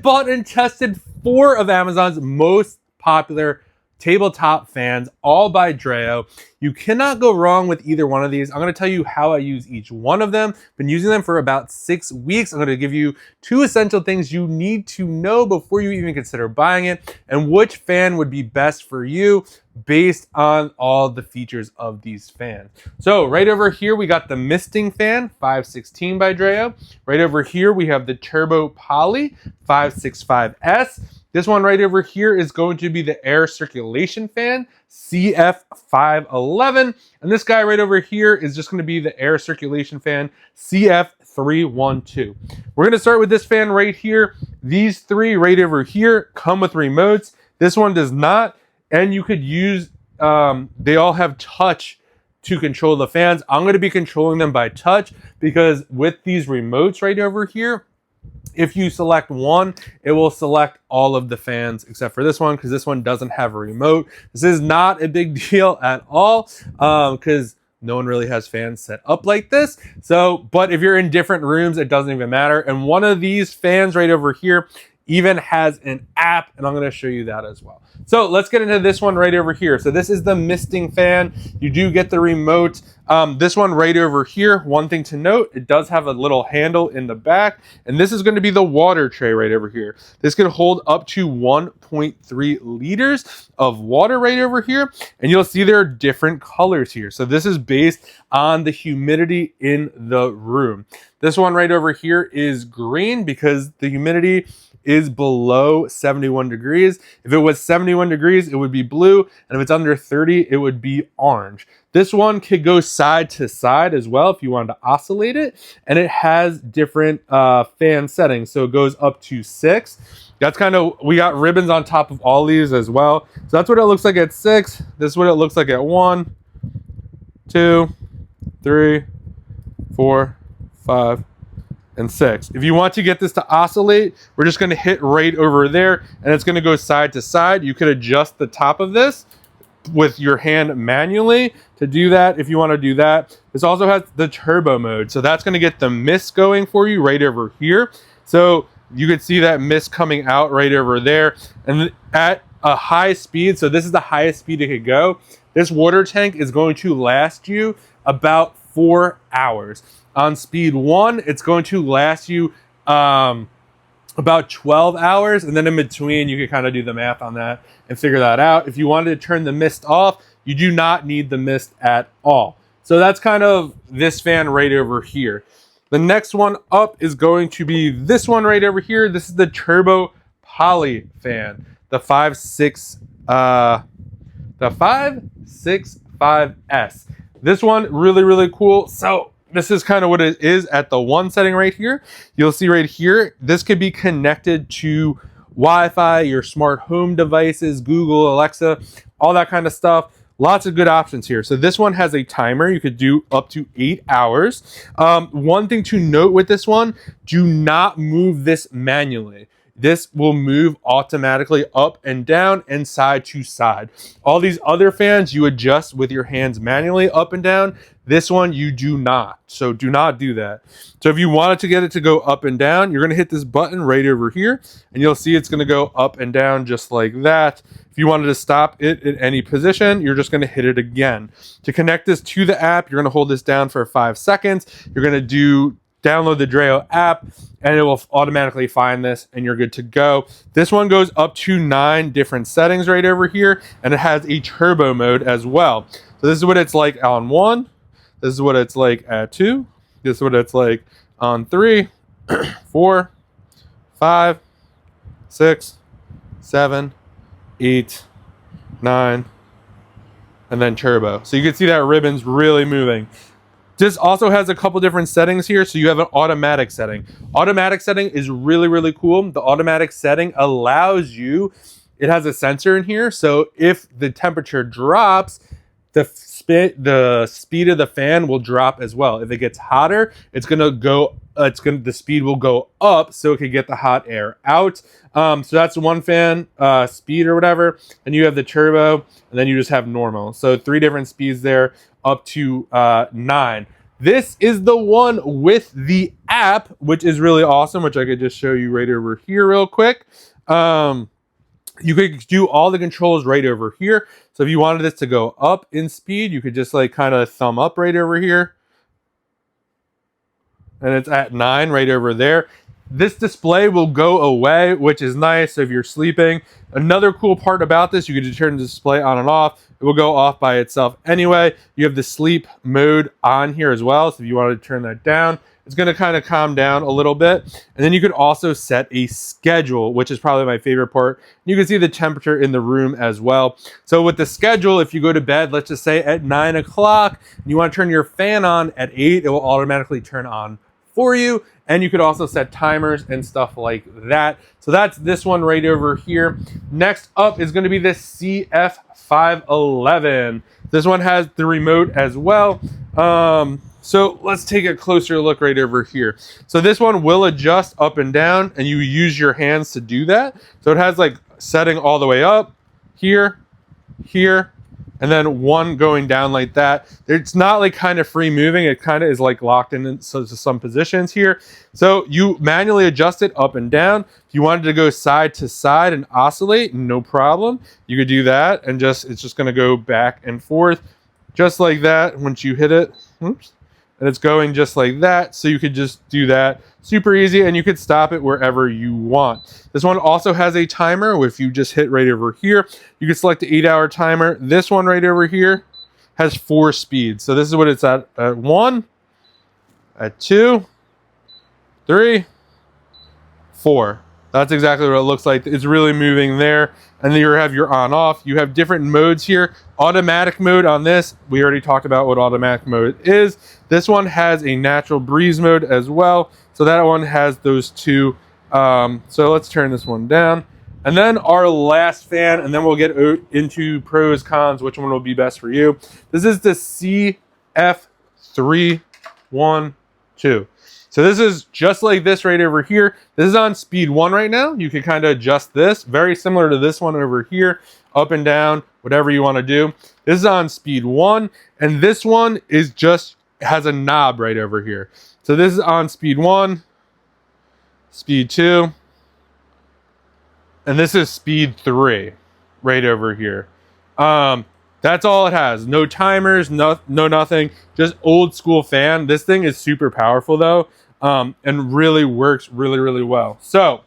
Bought and tested 4 of Amazon's most popular tabletop fans, all by Dreo. You cannot go wrong with either one of these. I'm going to tell you how I use each one of them. Been using them for about 6 weeks. I'm going to give you 2 essential things you need to know before you even consider buying it, and which fan would be best for you based on all the features of these fans. So right over here, we got the misting fan 516 by Dreo. Right over here, we have the Turbo Poly 565S. This one right over here is going to be the air circulation fan CF511. And this guy right over here is just going to be the air circulation fan CF312. We're going to start with this fan right here. These 3 right over here come with remotes. This one does not. And you could use, they all have touch to control the fans. I'm going to be controlling them by touch because with these remotes right over here, if you select one, it will select all of the fans except for this one because this one doesn't have a remote. This is not a big deal at all because no one really has fans set up like this. So, but if you're in different rooms, it doesn't even matter. And one of these fans right over here even has an app, and I'm going to show you that as well. So let's get into this one right over here. So this is the misting fan. You do get the remote. This one right over here, one thing to note, it does have a little handle in the back, and this is going to be the water tray right over here. This can hold up to 1.3 liters of water right over here, and you'll see there are different colors here. So this is based on the humidity in the room. This one right over here is green because the humidity is below 71 degrees. If it was 71 degrees, it would be blue. And if it's under 30, it would be orange. This one could go side to side as well if you wanted to oscillate it. And it has different fan settings. So it goes up to 6. That's kind of, we got ribbons on top of all these as well. So that's what it looks like at 6. This is what it looks like at 1, 2, 3, 4, 5, and 6. If you want to get this to oscillate, we're just going to hit right over there and it's going to go side to side. You could adjust the top of this with your hand manually to do that if you want to do that. This also has the turbo mode, so that's going to get the mist going for you right over here. So you can see that mist coming out right over there, and at a high speed, so this is the highest speed it could go, this water tank is going to last you about 4 hours. On speed 1, it's going to last you about 12 hours. And then in between, you can kind of do the math on that and figure that out. If you wanted to turn the mist off, you do not need the mist at all. So that's kind of this fan right over here. The next one up is going to be this one right over here. This is the Turbo Poly fan, the 565S. This one, really cool. So this is kind of what it is at the 1 setting right here. You'll see right here, this could be connected to Wi-Fi, your smart home devices, Google, Alexa, all that kind of stuff. Lots of good options here. So this one has a timer. You could do up to 8 hours. One thing to note with this one, do not move this manually. This will move automatically up and down and side to side. All these other fans you adjust with your hands manually up and down. This one you do not. So do not do that. So if you wanted to get it to go up and down, you're going to hit this button right over here and you'll see it's going to go up and down just like that. If you wanted to stop it at any position, you're just going to hit it again. To connect this to the app, you're going to hold this down for 5 seconds. You're going to download the Dreo app and it will automatically find this and you're good to go. This one goes up to 9 different settings right over here, and it has a turbo mode as well. So this is what it's like on 1. This is what it's like at 2. This is what it's like on 3, 4, 5, 6, 7, 8, 9, and then turbo. So you can see that ribbon's really moving. This also has a couple different settings here. So you have an automatic setting. Automatic setting is really cool. The automatic setting allows you, it has a sensor in here. So if the temperature drops, the speed of the fan will drop as well. If it gets hotter, the speed will go up so it can get the hot air out. So that's one fan speed or whatever. And you have the turbo, and then you just have normal. So 3 different speeds there, up to 9. This is the one with the app, which is really awesome, which I could just show you right over here real quick. You could do all the controls right over here. So if you wanted this to go up in speed, you could just like kind of thumb up right over here. And it's at 9 right over there. This display will go away, which is nice if you're sleeping. Another cool part about this, you can just turn the display on and off. It will go off by itself anyway. You have the sleep mode on here as well. So if you wanted to turn that down, it's going to kind of calm down a little bit. And then you could also set a schedule, which is probably my favorite part. You can see the temperature in the room as well. So with the schedule, if you go to bed, let's just say at 9 o'clock, and you want to turn your fan on at 8, it will automatically turn on for you. And you could also set timers and stuff like that. So that's this one right over here. Next up is going to be the CF511. This one has the remote as well. So let's take a closer look right over here. So this one will adjust up and down, and you use your hands to do that. So it has like setting all the way up, here, here, and then one going down like that. It's not like kind of free moving. It kind of is like locked in some positions here. So you manually adjust it up and down. If you wanted to go side to side and oscillate, no problem. You could do that, and it's just going to go back and forth just like that once you hit it. Oops. And it's going just like that. So you could just do that super easy, and you could stop it wherever you want. This one also has a timer. If you just hit right over here, you can select the 8-hour timer. This one right over here has 4 speeds. So this is what it's at 1, at 2, 3, 4. That's exactly what it looks like. It's really moving there. And then you have your on off. You have different modes here. Automatic mode on this, we already talked about what automatic mode is. This one has a natural breeze mode as well. So that one has those two. So let's turn this one down. And then our last fan, and then we'll get into pros, cons, which one will be best for you. This is the CF312. So this is just like this right over here. This is on speed 1 right now. You can kind of adjust this. Very similar to this one over here. Up and down, whatever you want to do. This is on speed 1. And this one is has a knob right over here. So this is on speed 1, speed 2, and this is speed 3 right over here. That's all it has. No timers, no nothing. Just old school fan. This thing is super powerful though. And really works really well. So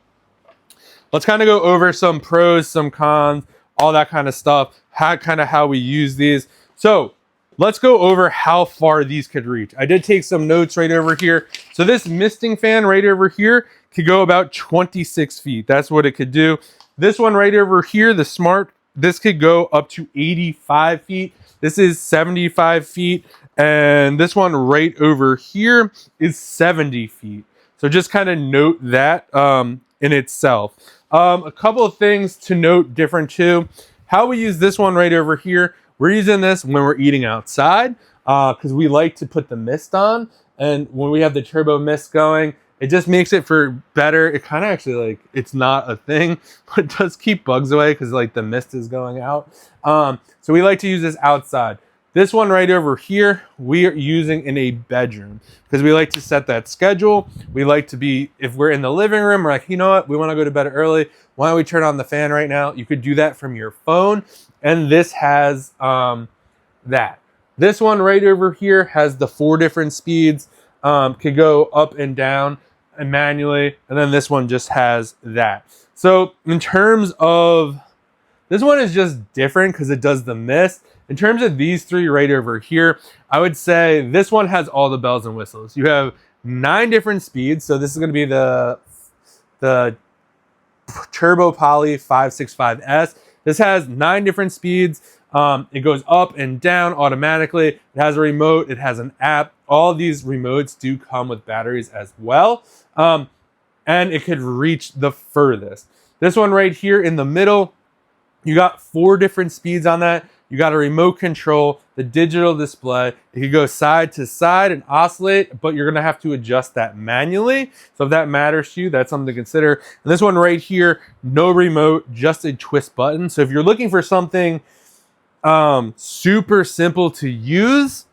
let's kind of go over some pros, some cons, all that kind of stuff, how we use these. So let's go over how far these could reach. I did take some notes right over here. So this misting fan right over here could go about 26 feet. That's what it could do. This one right over here, the smart, this could go up to 85 feet. This is 75 feet. And this one right over here is 70 feet. So just kind of note that in itself. A couple of things to note different too. How we use this one right over here. We're using this when we're eating outside because we like to put the mist on. And when we have the turbo mist going, it just makes it for better. It kind of actually like, it's not a thing, but it does keep bugs away because like the mist is going out. So we like to use this outside. This one right over here, we are using in a bedroom because we like to set that schedule. We like to be, if we're in the living room, we're like, you know what, we want to go to bed early. Why don't we turn on the fan right now? You could do that from your phone. And this has that. This one right over here has the 4 different speeds, could go up and down and manually. And then this one just has that. So in terms of, this one is just different because it does the mist. In terms of these 3 right over here, I would say this one has all the bells and whistles. You have 9 different speeds. So this is going to be the Turbo Poly 565S. This has 9 different speeds. It goes up and down automatically. It has a remote. It has an app. All of these remotes do come with batteries as well. And it could reach the furthest. This one right here in the middle, you got 4 different speeds on that. You got a remote control, the digital display. It can go side to side and oscillate, but you're gonna have to adjust that manually. So if that matters to you, that's something to consider. And this one right here, no remote, just a twist button. So if you're looking for something super simple to use,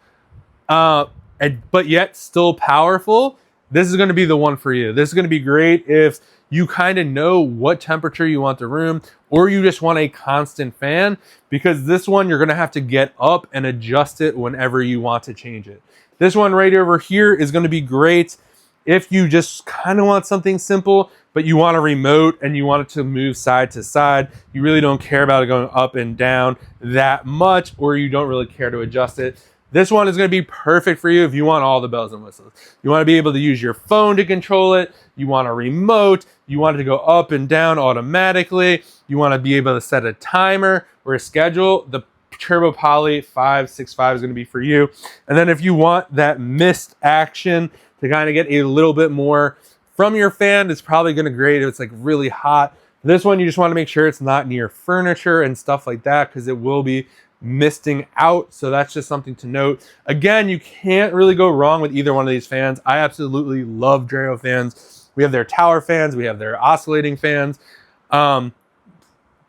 but yet still powerful, this is going to be the one for you. This is going to be great if you kind of know what temperature you want the room, or you just want a constant fan, because this one you're going to have to get up and adjust it whenever you want to change it. This one right over here is going to be great if you just kind of want something simple, but you want a remote and you want it to move side to side. You really don't care about it going up and down that much, or you don't really care to adjust it. This one is going to be perfect for you if you want all the bells and whistles. You want to be able to use your phone to control it. You want a remote. You want it to go up and down automatically. You want to be able to set a timer or a schedule. The Turbo Poly 565 is going to be for you. And then if you want that mist action to kind of get a little bit more from your fan, it's probably going to grate if it's like really hot. This one, you just want to make sure it's not near furniture and stuff like that, because it will be misting out. So that's just something to note. Again, you can't really go wrong with either one of these fans. I absolutely love Dreo fans. We have their tower fans. We have their oscillating fans. Don't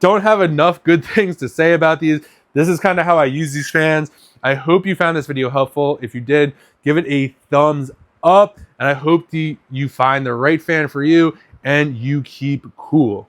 have enough good things to say about these. This is kind of how I use these fans. I hope you found this video helpful. If you did, give it a thumbs up, and I hope you find the right fan for you and you keep cool.